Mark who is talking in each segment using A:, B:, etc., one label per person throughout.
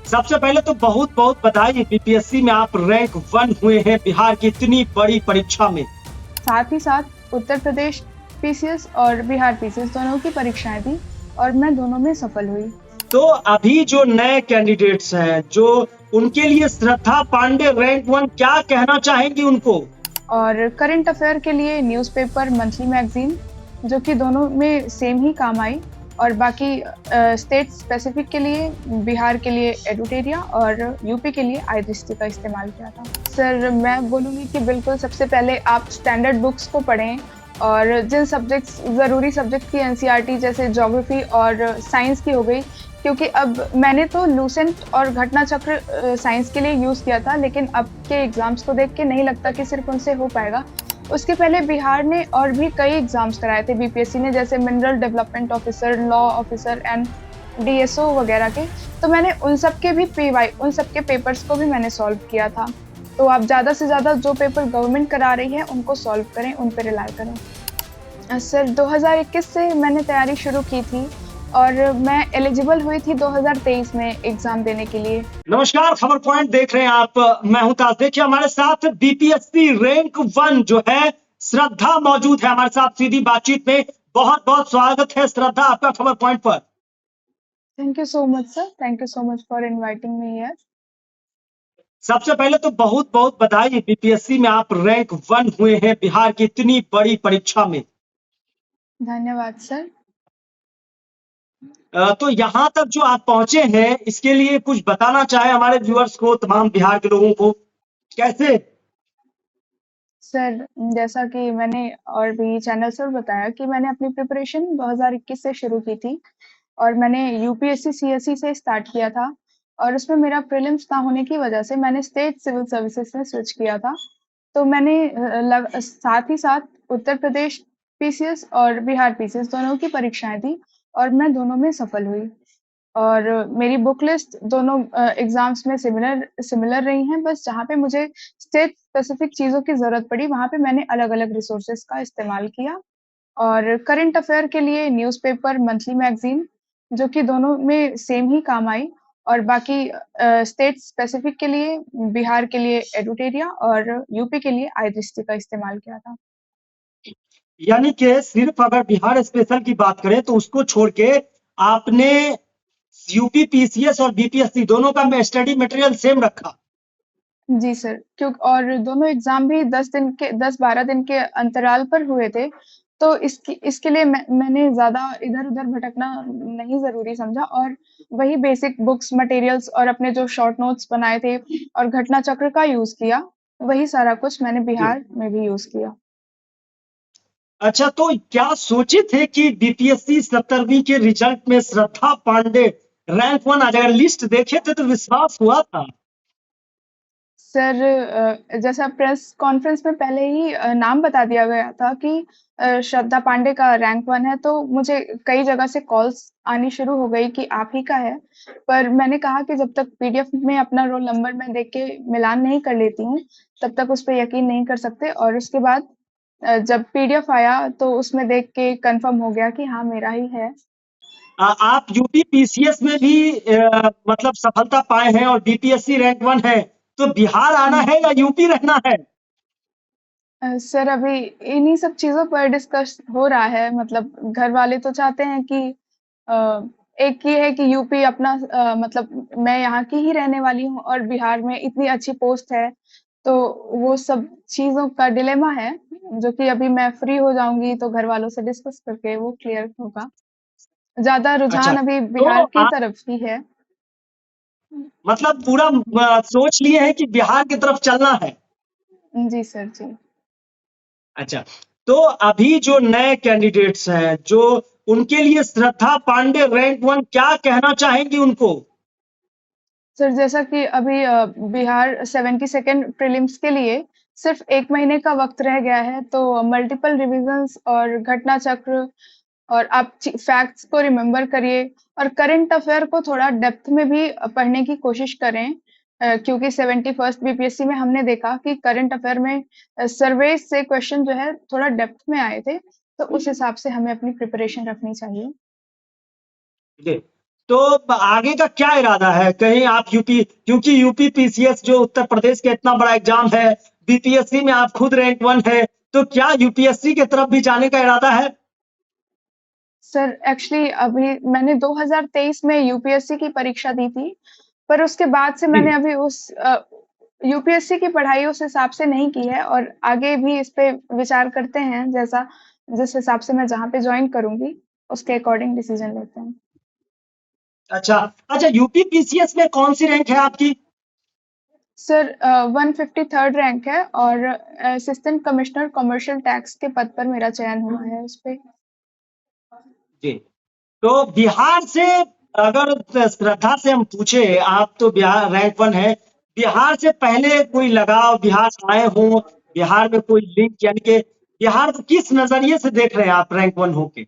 A: सबसे पहले तो बहुत बहुत बधाई, बीपीएससी में आप रैंक 1 हुए हैं बिहार की इतनी बड़ी परीक्षा में।
B: साथ ही साथ उत्तर प्रदेश पीसीएस और बिहार पीसीएस दोनों की परीक्षाएं दी और मैं दोनों में सफल हुई।
A: तो अभी जो नए कैंडिडेट्स हैं, जो उनके लिए श्रद्धा पांडे रैंक 1, क्या कहना चाहेंगी उनको?
B: और करंट अफेयर के लिए न्यूज़पेपर, मंथली मैगजीन, जो कि दोनों में सेम ही काम आई, और बाकी स्टेट स्पेसिफिक के लिए बिहार के लिए एडुटेरिया और यूपी के लिए आई दृष्टि का इस्तेमाल किया था। सर, मैं बोलूँगी कि बिल्कुल सबसे पहले आप स्टैंडर्ड बुक्स को पढ़ें और जिन सब्जेक्ट्स ज़रूरी सब्जेक्ट की एनसीईआरटी जैसे ज्योग्राफी और साइंस की हो गई, क्योंकि अब मैंने तो लूसेंट और घटना चक्र साइंस के लिए यूज़ किया था, लेकिन अब के एग्ज़ाम्स को देख के नहीं लगता कि सिर्फ उनसे हो पाएगा। उसके पहले बिहार ने और भी कई एग्ज़ाम्स कराए थे बीपीएससी ने, जैसे mineral development officer, law officer and DSO वगैरह के। तो मैंने उन सब के भी उन सब के पेपर्स को भी मैंने सॉल्व किया था। तो आप ज़्यादा से ज़्यादा जो पेपर गवर्नमेंट करा रही है उनको सॉल्व करें, उन पे रिलाय करें। सर, 2021 से मैंने तैयारी शुरू की थी और मैं एलिजिबल हुई थी 2023 में एग्जाम देने के लिए।
A: नमस्कार, खबर पॉइंट देख रहे हैं आप। मैं हूं ताज। देखिए, हमारे साथ बीपीएससी रैंक 1 जो है श्रद्धा मौजूद है हमारे साथ सीधी बातचीत में। बहुत बहुत स्वागत है श्रद्धा आपका खबर पॉइंट पर।
B: Thank you so much sir, thank you so much for inviting me here.
A: सबसे पहले तो बहुत बहुत बधाई, बीपीएससी में आप रैंक 1 हुए हैं बिहार की इतनी बड़ी परीक्षा में।
B: धन्यवाद सर।
A: तो यहाँ तक जो आप पहुंचे हैं, इसके लिए कुछ बताना चाहे हमारे व्यूअर्स को, तमाम बिहार के लोगों को, कैसे?
B: सर, जैसा कि मैंने और भी चैनल पर बताया कि मैंने अपनी प्रिपरेशन 2021 से शुरू की थी और मैंने यूपीएससी सीएससी से स्टार्ट किया था, और उसमें मेरा प्रीलिम्स ना होने की वजह से मैंने स्टेट सिविल सर्विसेज में स्विच किया था। तो मैंने साथ ही साथ उत्तर प्रदेश पीसीएस और बिहार पीसीएस दोनों की परीक्षाएं दी और मैं दोनों में सफल हुई। और मेरी बुक लिस्ट दोनों एग्जाम्स में सिमिलर सिमिलर रही हैं, बस जहाँ पे मुझे स्टेट स्पेसिफिक चीज़ों की ज़रूरत पड़ी वहाँ पे मैंने अलग-अलग रिसोर्सेज का इस्तेमाल किया। और करंट अफेयर के लिए न्यूज़पेपर, मंथली मैगजीन, जो कि दोनों में सेम ही काम आई, और बाकी स्टेट स्पेसिफिक के लिए बिहार के लिए एडुटेरिया और यूपी के लिए आई दृष्टि का इस्तेमाल किया था।
A: यानी कि सिर्फ अगर बिहार स्पेशल की बात करें तो उसको छोड़ के आपने यूपी पीसीएस और बीपीएससी दोनों का स्टडी मटेरियल सेम रखा।
B: जी सर, और दोनों एग्ज़ाम भी 10-12 दिन के अंतराल पर हुए थे, तो इसके लिए मैंने ज़्यादा इधर-उधर भटकना नहीं ज़रूरी समझा, और वही बेसिक बुक्स, मटेरियल्स और अपने जो शॉर्ट नोट्स बनाए थे और घटना चक्र का यूज़ किया, वही सारा कुछ मैंने
A: जी।
B: बिहार में भी यूज़ किया।
A: अच्छा, तो क्या सोचे थे कि बीपीएससी 17वीं के रिजल्ट में श्रद्धा पांडे रैंक 1 आ जाएगा? लिस्ट देखे थे तो विश्वास हुआ था।
B: सर, जैसा प्रेस कॉन्फ्रेंस में पहले ही नाम बता दिया गया था कि श्रद्धा पांडे का रैंक 1 है, तो मुझे कई जगह से कॉल्स आनी शुरू हो गई कि आप ही का है। पर मैंने कहा कि जब तक पीडीएफ में अपना रोल नंबर मैं देख के मिलान नहीं कर लेती हूँ, तब तक उस पे यकीन नहीं कर सकते। और उसके बाद जब पीडीएफ आया तो उसमें देख के कंफर्म हो गया कि हाँ, मेरा ही है।
A: आप यूपी पीसीएस में भी मतलब सफलता पाए हैं और बीपीएससी रैंक 1 है, तो बिहार आना है या यूपी रहना है?
B: सर, अभी इन्हीं सब चीज़ों पर डिस्कस हो रहा है। मतलब घर वाले तो चाहते हैं कि अ, एक ये है कि यूपी अपना मतलब मैं यहाँ की ही रहने वाली हूँ और बिहार में इतनी अच्छी पोस्ट है, तो वो सब चीज़ों का डिलेमा है, जो कि अभी मैं फ्री हो जाऊँगी तो घर वालों से डिस्कस करके वो क्लियर होगा। ज़्यादा
A: अच्छा,
B: रुझान अभी
A: तो
B: बिहार की
A: आप
B: तरफ ही है।
A: मतलब पूरा सोच लिए हैं कि बिहार की तरफ चलना है।
B: जी सर, जी।
A: अच्छा, तो अभी जो नए कैंडिडेट्स हैं, जो उनके लिए श्रद्धा पांडे रैंक 1, क्या कहना चाहेंगी उनको?
B: सर, जैसा कि अभी बिहार 72nd प्रीलिम्स के लिए सिर्फ 1 महीने का वक़्त रह गया है, तो मल्टीपल रिविजन्स और घटना चक्र और आप फैक्ट्स को रिमेंबर करिए और करंट अफेयर को थोड़ा डेप्थ में भी पढ़ने की कोशिश करें, क्योंकि 71st बीपीएससी में हमने देखा कि करंट अफेयर में सर्वे से क्वेश्चन जो है थोड़ा डेप्थ में आए थे, तो उस हिसाब से हमें अपनी प्रिपरेशन रखनी चाहिए।
A: जी। तो आगे का क्या इरादा है? कहीं आप यूपी, क्योंकि यूपी पीसीएस जो उत्तर प्रदेश का इतना बड़ा एग्जाम है, बीपीएससी में आप खुद रैंक 1 है, तो क्या यूपीएससी की तरफ भी जाने का इरादा है?
B: सर एक्चुअली अभी मैंने 2023 में यूपीएससी की परीक्षा दी थी, पर उसके बाद से मैंने
A: जी।
B: अभी उस यूपीएससी की पढ़ाई उस हिसाब से नहीं की है और आगे भी इस पे विचार करते हैं, जैसा जिस हिसाब से मैं जहाँ पे ज्वाइन करूंगी उसके अकॉर्डिंग डिसीजन लेते हैं।
A: अच्छा, अच्छा, यूपी पीसीएस में कौन सी रैंक है आपकी?
B: सर 153rd रैंक है और असिस्टेंट कमिश्नर कमर्शियल टैक्स के पद पर मेरा चयन हुआ है उस पे।
A: जी। तो बिहार से अगर श्रद्धा से हम पूछे, आप तो बिहार रैंक 1 है, बिहार से पहले कोई लगाव, बिहार से आए हो, बिहार में कोई लिंक, यानी कि बिहार को किस नजरिए से देख रहे हैं आप रैंक 1 होके?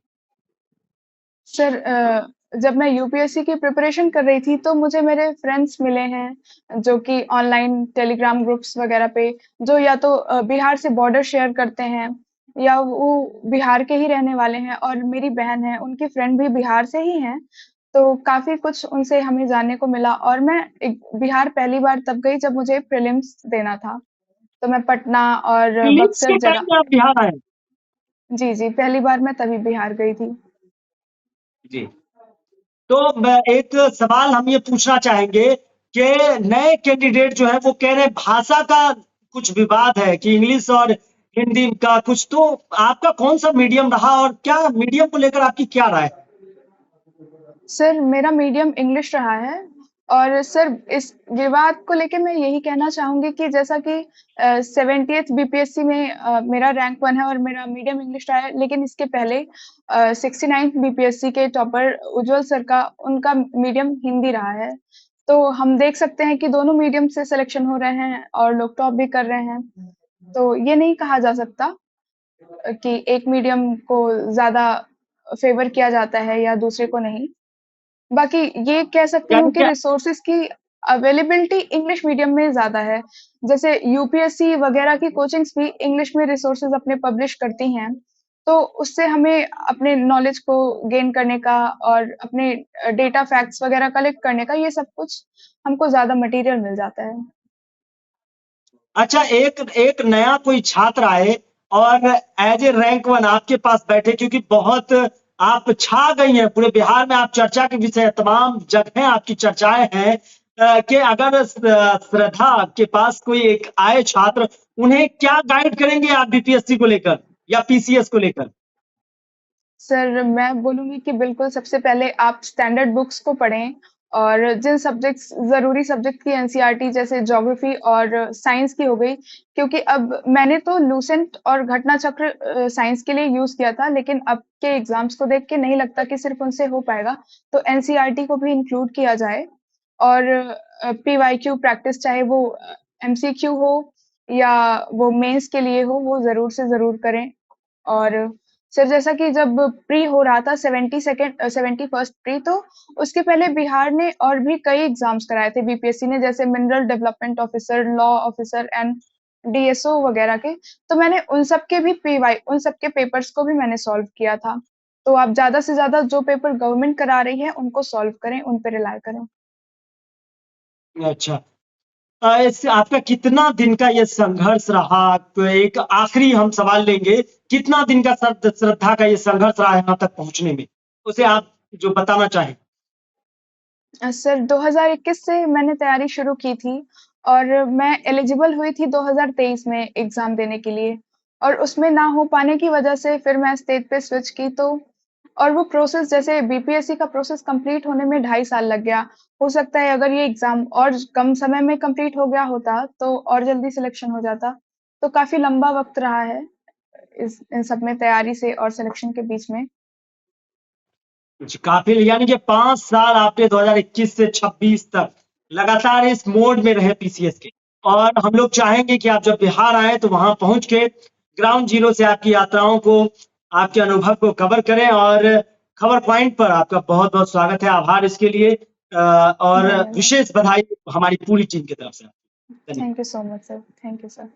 B: सर जब मैं यूपीएससी की प्रिपरेशन कर रही थी तो मुझे मेरे फ्रेंड्स मिले हैं जो कि ऑनलाइन टेलीग्राम ग्रुप्स वगैरह पे, जो या तो बिहार से बॉर्डर शेयर करते हैं या वो बिहार के ही रहने वाले हैं, और मेरी बहन है उनकी फ्रेंड भी बिहार से ही हैं। तो काफी कुछ उनसे हमें जानने को मिला और मैं बिहार पहली बार तब गई जब मुझे प्रीलिम्स देना था। तो मैं पटना और
A: प्रीलिम्स
B: बक्सर
A: के
B: जगह।
A: टाइम में आप बिहार आए?
B: जी जी, पहली बार मैं तभी बिहार गई थी।
A: जी। तो मैं एक सवाल हम ये पूछना चाहेंगे कि नए कैंडिडेट जो है वो कह रहे हैं भाषा का कुछ विवाद है कि इंग्लिश और हिंदी का कुछ, तो आपका कौन सा मीडियम रहा और क्या मीडियम को लेकर आपकी क्या राय है?
B: सर मेरा मीडियम इंग्लिश रहा है और सर इस विवाद को लेके मैं यही कहना चाहूंगी कि जैसा कि 70th बीपीएससी में मेरा रैंक 1 है और मेरा मीडियम इंग्लिश रहा है, लेकिन इसके पहले 69th बीपीएससी के टॉपर उज्जवल सर का उनका मीडियम हिंदी रहा है। तो हम देख सकते हैं कि दोनों मीडियम से सिलेक्शन हो रहे हैं और लोग टॉप भी कर रहे हैं। तो ये नहीं कहा जा सकता कि एक मीडियम को ज्यादा फेवर किया जाता है या दूसरे को नहीं। बाकी ये कह सकती हूँ
A: यानी
B: कि
A: क्या?
B: रिसोर्सेज की अवेलेबिलिटी इंग्लिश मीडियम में ज़्यादा है। जैसे यूपीएससी वगैरह की कोचिंग्स भी इंग्लिश में रिसोर्सेज अपने पब्लिश करती हैं। तो उससे हमें अपने नॉलेज को गेन करने का और अपने डेटा फैक्ट्स वगैरह कलेक्ट करने का, ये सब कुछ हमको ज़्यादा मटेरियल मिल जाता है।
A: अच्छा, एक एक नया कोई छात्र आए और एज ए रैंक 1 आपके पास बैठे, क्योंकि बहुत आप छा गई हैं पूरे बिहार में, आप चर्चा के विषय, तमाम जगह आपकी चर्चाएं हैं, कि अगर श्रद्धा के पास कोई एक आए छात्र, उन्हें क्या गाइड करेंगे आप बीपीएससी को लेकर या पीसीएस को लेकर?
B: सर मैं बोलूँगी कि बिल्कुल सबसे पहले आप स्टैंडर्ड बुक्स को पढ़ें और जिन सब्जेक्ट्स ज़रूरी सब्जेक्ट की एनसीईआरटी जैसे ज्योग्राफी और साइंस की हो गई, क्योंकि अब मैंने तो लूसेंट और घटना चक्र साइंस के लिए यूज़ किया था, लेकिन अब के एग्जाम्स को देख के नहीं लगता कि सिर्फ उनसे हो पाएगा। तो एनसीईआरटी को भी इंक्लूड किया जाए और पीवाईक्यू प्रैक्टिस, चाहे वो एमसीक्यू हो या वो मेंस के लिए हो, वो ज़रूर से ज़रूर करें। और सर जैसा कि जब प्री हो रहा था 71st प्री, तो उसके पहले बिहार ने और भी कई एग्जाम्स कराए थे बीपीएससी ने, जैसे mineral development officer, law officer and DSO वगैरह के। तो मैंने उन सब के भी पीवाई उन सब के पेपर्स को भी मैंने सॉल्व किया था। तो आप ज्यादा से ज्यादा जो पेपर गवर्नमेंट करा रही है उनको सॉल्व करें, उन पर रिलाय करें।
A: अच्छा, इससे आपका कितना दिन का ये संघर्ष रहा? तो एक आखिरी हम सवाल लेंगे, कितना दिन का श्रद्धा का ये संघर्ष रहा यहाँ तक पहुंचने में, उसे आप जो बताना चाहें।
B: सर 2021 से मैंने तैयारी शुरू की थी और मैं एलिजिबल हुई थी 2023 में एग्जाम देने के लिए, और उसमें ना हो पाने की वजह से फिर मैं स्टेट पे स्विच की। तो और वो प्रोसेस, जैसे बीपीएससी का प्रोसेस कंप्लीट होने में 2.5 साल लग गया। हो सकता है अगर ये एग्जाम और कम समय में कंप्लीट हो गया होता तो और जल्दी सिलेक्शन हो जाता। तो काफी लंबा वक्त रहा है इन सब में तैयारी से और सिलेक्शन के बीच में।
A: जी, काफी, यानी कि 5 साल आपने 2021 से 26 तक लगातार इस मोड में रहे पीसीएस के, और हम लोग चाहेंगे कि आप जब बिहार आए तो वहां पहुंच के ग्राउंड जीरो से आपकी यात्राओं को, आपके अनुभव को कवर करें। और खबर पॉइंट पर आपका बहुत बहुत स्वागत है, आभार इसके लिए, और
B: धन्यवाद।
A: विशेष बधाई हमारी पूरी टीम की तरफ से। धन्यवाद।
B: Thank you so much sir, thank you sir.